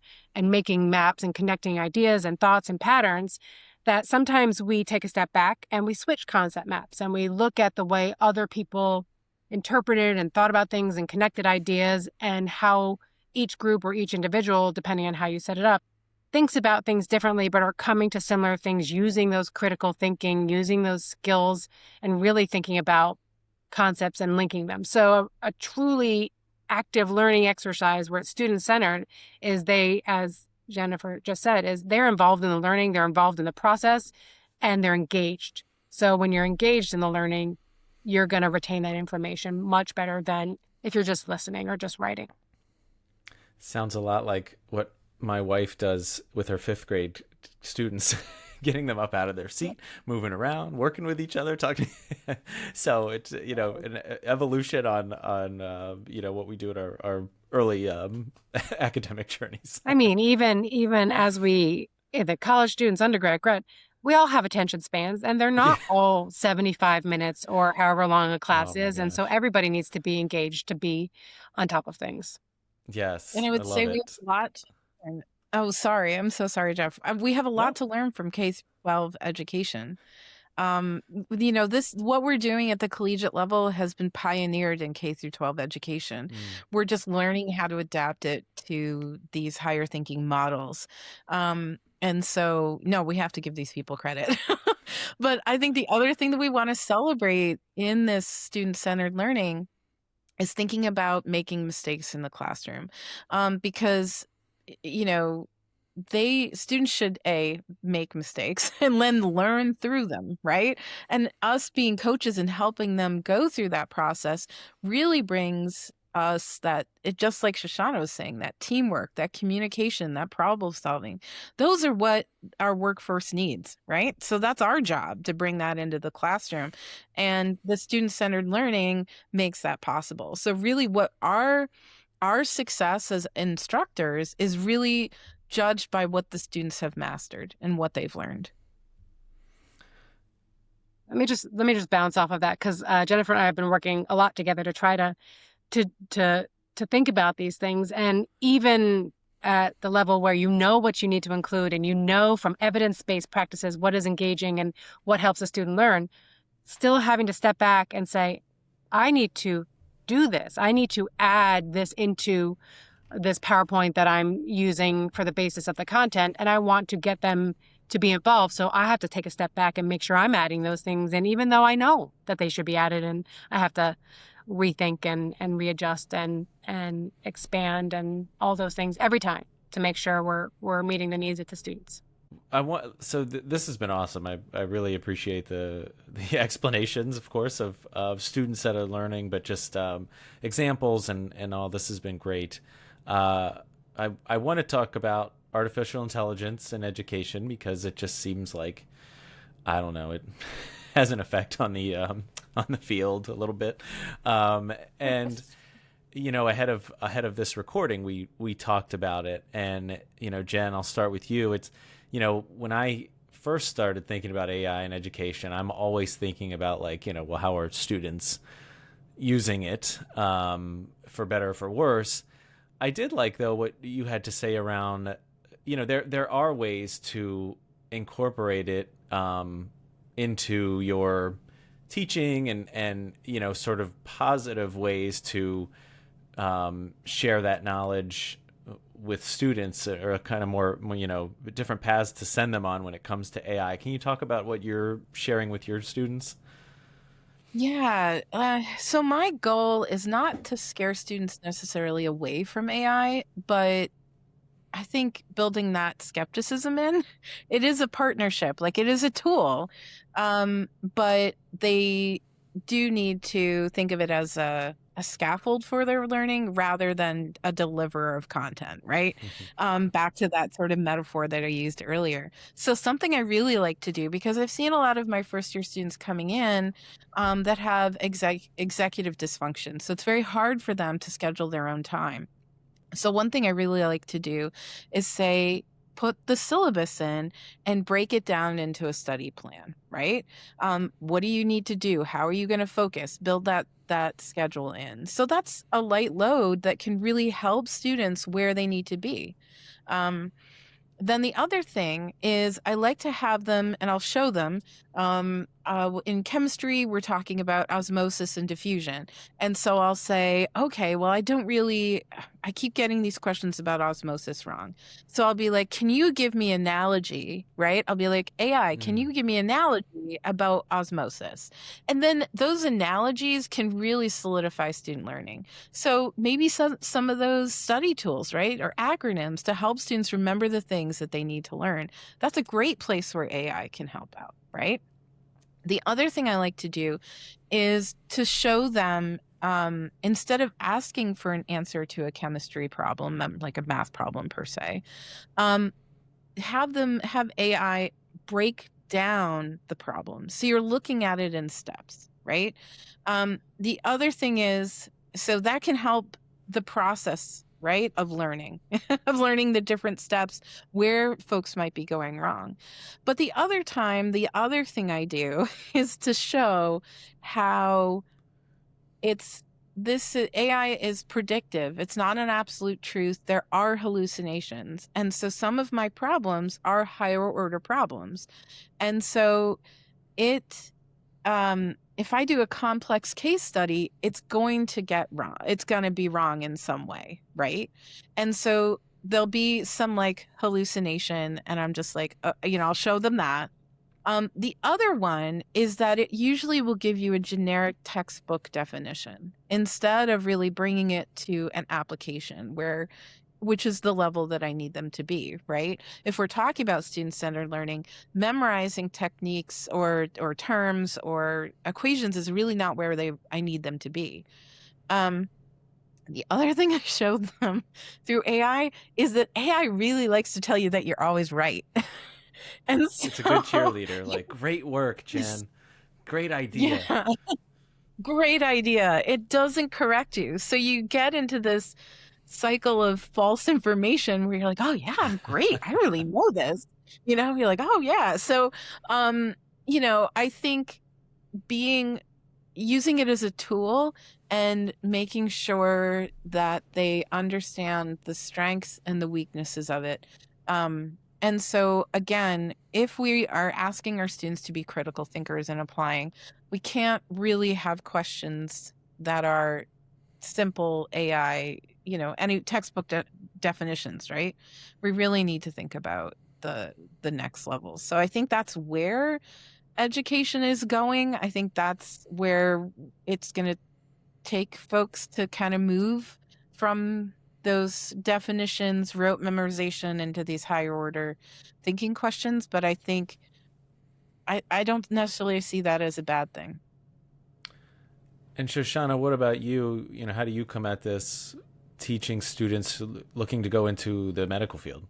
making maps and connecting ideas and thoughts and patterns, that sometimes we take a step back and we switch concept maps and we look at the way other people interpreted and thought about things and connected ideas and how each group or each individual, depending on how you set it up, thinks about things differently, but are coming to similar things using those critical thinking, using those skills, and really thinking about concepts and linking them. So a truly active learning exercise where it's student-centered is as Jennifer just said, is they're involved in the learning, they're involved in the process, and they're engaged. So when you're engaged in the learning, you're going to retain that information much better than if you're just listening or just writing.
Sounds a lot like what my wife does with her fifth grade students, getting them up out of their seat, moving around, working with each other, talking. So it's, an evolution on what we do at our early academic journeys.
I mean, even as the college students, undergrad, grad, we all have attention spans, and they're not
Yeah.
all 75 minutes or however long a class
Oh my
is. And so
gosh.
everybody needs to be engaged to be on top of things.
And
Yes,
I
I
would
love
say we
it.
have a lot. And, oh, sorry. I'm so sorry, Jeff. We have a lot
No.
to learn from K through 12 education. This what we're doing at the collegiate level has been pioneered in K through 12 education.
Mm.
We're just learning how to adapt it to these higher thinking models. And so, no, we have to give these people credit. But I think the other thing that we want to celebrate in this student-centered learning is thinking about making mistakes in the classroom, because you know students should make mistakes and then learn through them, right? And us being coaches and helping them go through that process really brings us that it, just like Shoshana was saying, that teamwork, that communication, that problem solving. Those are what our workforce needs, right? So that's our job to bring that into the classroom, and the student-centered learning makes that possible. So really what our success as instructors is really judged by what the students have mastered and what they've learned.
Let me just bounce off of that, because Jennifer and I have been working a lot together to try to think about these things, and even at the level where you know what you need to include, and you know from evidence-based practices what is engaging and what helps a student learn, still having to step back and say, I need to do this. I need to add this into this PowerPoint that I'm using for the basis of the content, and I want to get them to be involved. So I have to take a step back and make sure I'm adding those things. And even though I know that they should be added, and I have to rethink and readjust and expand and all those things every time to make sure we're meeting the needs of the students.
This has been awesome. I really appreciate the explanations, of course, of students that are learning, but just examples and all. This has been great. I want to talk about artificial intelligence in education, because it just seems like, I don't know, it has an effect on the field a little bit. And ahead of this recording, we talked about it, and Jen, I'll start with you. It's when I first started thinking about AI in education, I'm always thinking about well, how are students using it, for better or for worse. I did like, though, what you had to say around, there are ways to incorporate it into your teaching, and sort of positive ways to share that knowledge with students, or a kind of more, different paths to send them on when it comes to AI. Can you talk about what you're sharing with your students?
Yeah. So my goal is not to scare students necessarily away from AI, but I think building that skepticism in, it is a partnership, like it is a tool. But they do need to think of it as a scaffold for their learning rather than a deliverer of content, right? Back to that sort of metaphor that I used earlier. So something I really like to do, because I've seen a lot of my first year students coming in that have executive dysfunction. So it's very hard for them to schedule their own time. So one thing I really like to do is say, put the syllabus in and break it down into a study plan, right? What do you need to do? How are you going to focus? Build that schedule in. So that's a light load that can really help students where they need to be. Then the other thing is I like to have them, and I'll show them, in chemistry, we're talking about osmosis and diffusion. And so I'll say, okay, well, I keep getting these questions about osmosis wrong. So I'll be like, can you give me an analogy, right? I'll be like, AI, can
Mm.
you give me an analogy about osmosis? And then those analogies can really solidify student learning. So maybe some of those study tools, right, or acronyms to help students remember the things that they need to learn. That's a great place where AI can help out, right? The other thing I like to do is to show them instead of asking for an answer to a chemistry problem, like a math problem per se, um, have AI break down the problem. So you're looking at it in steps, right? The other thing is, so that can help the process, right, of learning, of learning the different steps where folks might be going wrong. But the other thing I do is to show how this AI is predictive. It's not an absolute truth. There are hallucinations. And so some of my problems are higher order problems. And so if I do a complex case study, it's going to get wrong. It's going to be wrong in some way, right? And so there'll be some like hallucination, and I'm just like, I'll show them that. The other one is that it usually will give you a generic textbook definition instead of really bringing it to an application which is the level that I need them to be, right? If we're talking about student-centered learning, memorizing techniques or terms or equations is really not where I need them to be. The other thing I showed them through AI is that AI really likes to tell you that you're always right. And so,
it's a good cheerleader. Like, great work, Jen. Great idea.
Yeah, great idea. It doesn't correct you. So you get into this cycle of false information where you're like, oh yeah, I'm great. I really know this. You're like, oh yeah. So, I think using it as a tool and making sure that they understand the strengths and the weaknesses of it. And so, again, if we are asking our students to be critical thinkers and applying, we can't really have questions that are simple AI, any textbook definitions, right? We really need to think about the next level. So I think that's where education is going. I think that's where it's going to take folks to kind of move from those definitions, rote memorization into these higher order thinking questions. But I think I don't necessarily see that as a bad thing.
And Shoshana, what about you? How do you come at this teaching students looking to go into the medical field?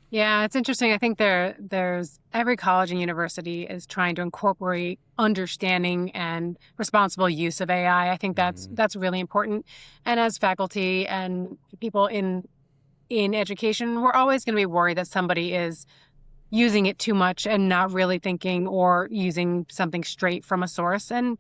Yeah, it's interesting. I think there's every college and university is trying to incorporate understanding and responsible use of AI. I think that's really important. And as faculty and people in education, we're always going to be worried that somebody is using it too much and not really thinking or using something straight from a source. And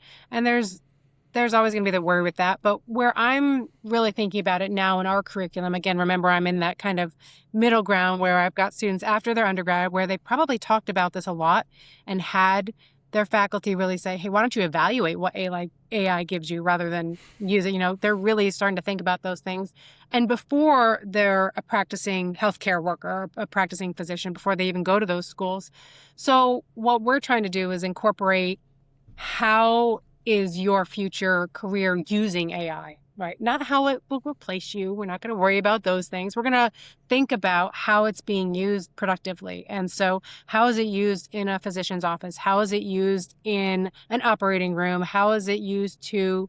there's always going to be the worry with that. But where I'm really thinking about it now in our curriculum, again, remember, I'm in that kind of middle ground where I've got students after their undergrad where they probably talked about this a lot and had their faculty really say, hey, why don't you evaluate what AI gives you rather than use it? They're really starting to think about those things. And before they're a practicing healthcare worker, a practicing physician, before they even go to those schools. So what we're trying to do is incorporate how is your future career using AI, right? Not how it will replace you. We're not going to worry about those things. We're going to think about how it's being used productively. And so how is it used in a physician's office? How is it used in an operating room? How is it used to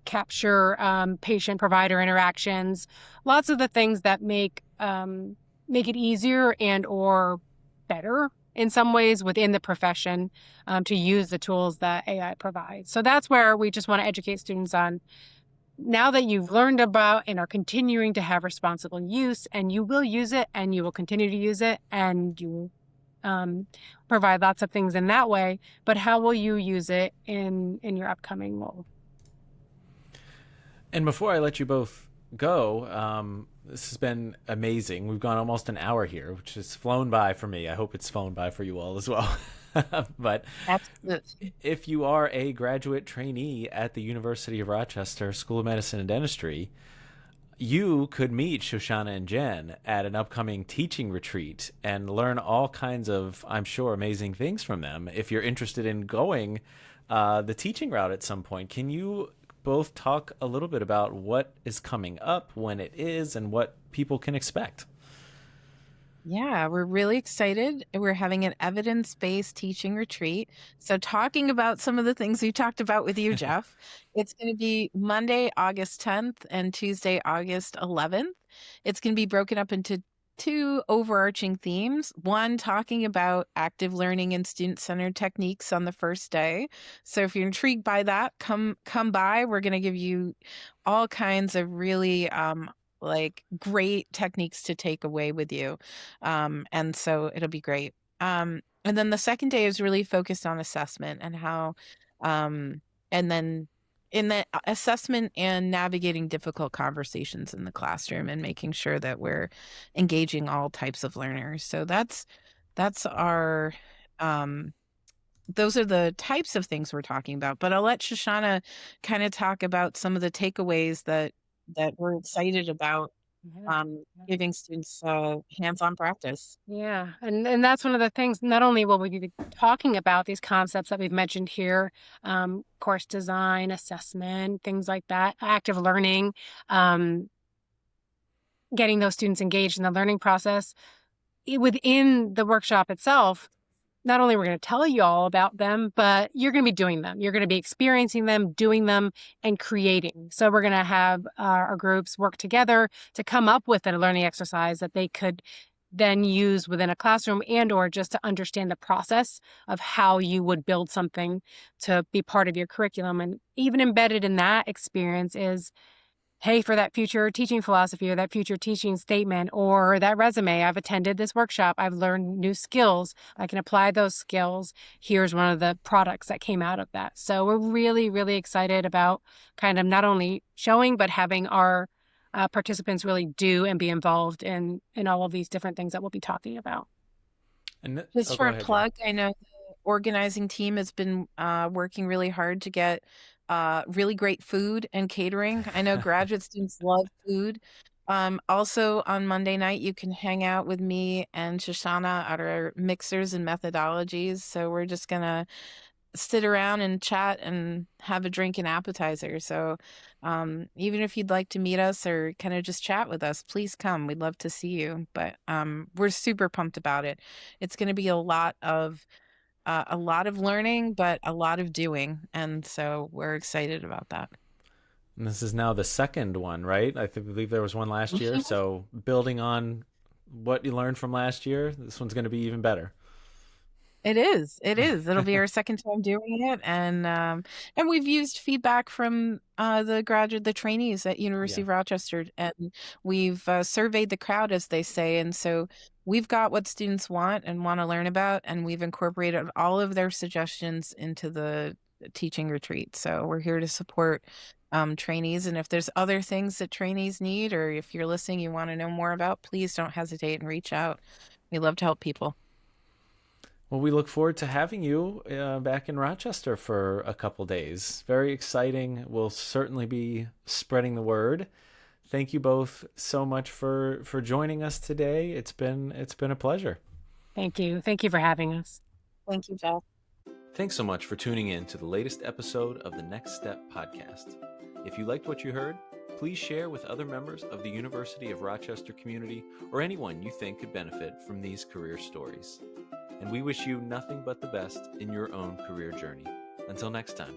capture patient-provider interactions? Lots of the things that make it easier and or better in some ways within the profession to use the tools that AI provides. So that's where we just want to educate students on, now that you've learned about and are continuing to have responsible use, and you will use it and you will continue to use it and you provide lots of things in that way, but how will you use it in your upcoming role?
And before I let you both go, this has been amazing. We've gone almost an hour here, which has flown by for me. I hope it's flown by for you all as well. But
Absolutely.
If you are a graduate trainee at the University of Rochester School of Medicine and Dentistry, you could meet Shoshana and Jen at an upcoming teaching retreat and learn all kinds of, I'm sure, amazing things from them. If you're interested in going the teaching route at some point, can you both talk a little bit about what is coming up, when it is, and what people can expect?
Yeah, we're really excited. We're having an evidence-based teaching retreat. So, talking about some of the things we talked about with you, Jeff, it's going to be Monday, August 10th and Tuesday, August 11th. It's going to be broken up into two overarching themes. One, talking about active learning and student-centered techniques on the first day. So, if you're intrigued by that, come by. We're going to give you all kinds of really like great techniques to take away with you. And so it'll be great. And then the second day is really focused on assessment and how, and then in the assessment and navigating difficult conversations in the classroom and making sure that we're engaging all types of learners. So that's our, those are the types of things we're talking about. But I'll let Shoshana kind of talk about some of the takeaways that we're excited about
Yeah.
giving students hands-on practice.
Yeah, and that's one of the things. Not only will we be talking about these concepts that we've mentioned here, course design, assessment, things like that, active learning, um, getting those students engaged in the learning process within the workshop itself. Not only we're going to tell you all about them, but you're going to be doing them. You're going to be experiencing them, doing them, and creating. So we're going to have our groups work together to come up with a learning exercise that they could then use within a classroom, and or just to understand the process of how you would build something to be part of your curriculum. And even embedded in that experience is, hey, for that future teaching philosophy or that future teaching statement or that resume, I've attended this workshop, I've learned new skills, I can apply those skills. Here's one of the products that came out of that. So we're really, really excited about kind of not only showing, but having our participants really do and be involved in all of these different things that we'll be talking about.
And
Just
go
for a
ahead, Jen.
plug, I know the organizing team has been working really hard to get really great food and catering. I know graduate students love food. Also on Monday night, you can hang out with me and Shoshana at our mixers and methodologies. So we're just gonna sit around and chat and have a drink and appetizer. So even if you'd like to meet us or kind of just chat with us, please come. We'd love to see you. But we're super pumped about it. It's going to be a lot of learning, but a lot of doing, and so we're excited about that.
And this is now the second one, right? Believe there was one last year. So building on what you learned from last year, this one's going to be even better.
It is. It is. It'll be our second time doing it, and we've used feedback from the trainees at University
Yeah.
of Rochester, and we've surveyed the crowd, as they say, and so we've got what students want and want to learn about, and we've incorporated all of their suggestions into the teaching retreat. So we're here to support trainees, and if there's other things that trainees need, or if you're listening, you want to know more about, please don't hesitate and reach out. We love to help people.
Well, we look forward to having you back in Rochester for a couple days. Very exciting. We'll certainly be spreading the word. Thank you both so much for joining us today. It's been a pleasure.
Thank you. Thank you for having us.
Thank you, Jeff.
Thanks so much for tuning in to the latest episode of the Next Step podcast. If you liked what you heard, please share with other members of the University of Rochester community or anyone you think could benefit from these career stories. And we wish you nothing but the best in your own career journey. Until next time.